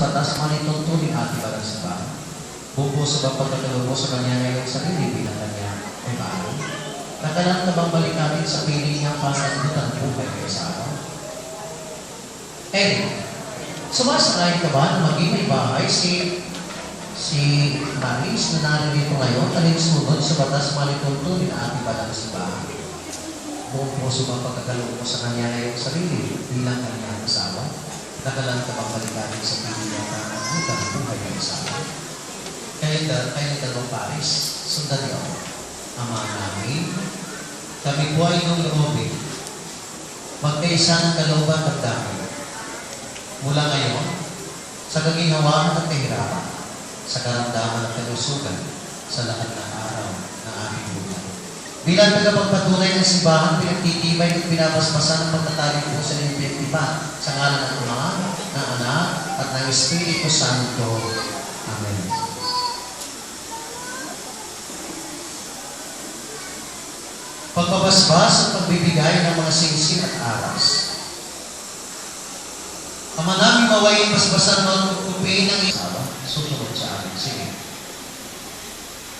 Batas manituntunin ating balang simbahan. Bubuso ba pagkatulog mo sa kanya ngayong sarili bilang kanya ay bago? Nakalang na bang balikan sa piling niyang panagbutan buhay kayo sa araw? Sumasakay ka ba na maging may bahay si Maris na narito ngayon talinsunod sa batas manituntunin ating balang simbahan? Buong puso ba pagkatulog mo sa kanya ngayong sarili bilang kanyang asawa? Nakalang ka bang balikan sa piling niyang panagbutan buhay kayo sa araw? Kayo dalawang Paris, sundan niyo ako. Ama namin, kami po ay nung loobin. Magkaisang kalooban at dami. Mula ngayon, sa kaginhawaan at kahirapan, sa karamdaman at kalusugan, sa lahat ng araw ng aming buhay. Bilang tagapagpatunay ng simbahan, pinagtitibay at pinapaspasan ng pagtataling po sa limpiyatiba sa ngalan ng Ama, ng Anak, at ng Espiritu Santo. Amen. Pagbabasbas at pagbibigay ng mga singsing at aras. Ama namin maway basbasan mo at pagpupiin ng isawa, susunod sa amin. Sige.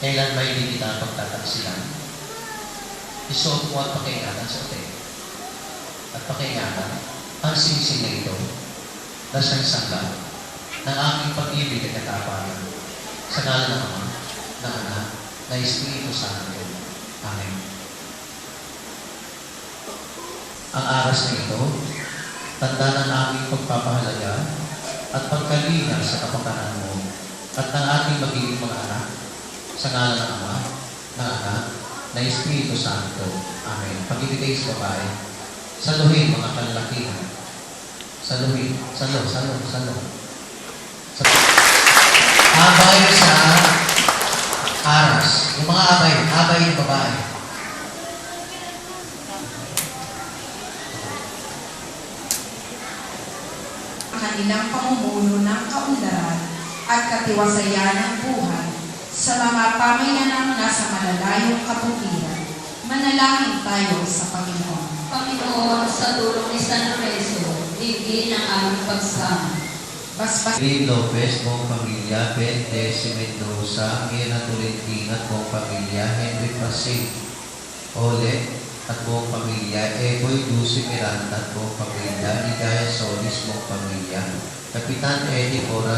Kailan may hindi kita pagtataksilan? Isuot mo at pakiingatan sa ote. At pakiingatan ang singsing na ito na siyang sangla ng aming pag-ibig at katapangan sa ngalan ng Ama, ng Anak, ng Espiritu Santo. Amen. Ang aras na ito, tanda ng aming pagpapahalaga at pagkalina sa kapakanan mo at ng ating magiging mga anak sa ngalan ng Ama, ng Anak, ng Espiritu Santo. Amen. Pag-ibigay sa babae, saluhin mga kalalakihan. Saluhin. Salo. Abay sa aras. Yung mga abay yung babae. Kanilang pamumuno ng kaunlaran at katiwasayan ng buhay sa mga pamayanang nasa malalayong kabutihan. Manalangin tayo sa Panginoon. Panginoon, sa tulong ni San Lorenzo, bigyan ang aming pagsama. Rin Lopez, buong pamilya, Pente, si Mendoza, Mira Tolentino at buong pamilya, Henry Pasig, Ole, at buong pamilya, Eboy Dulce Miranda at buong pamilya, Ligaya Solis, buong pamilya, Kapitan Eddie Cora,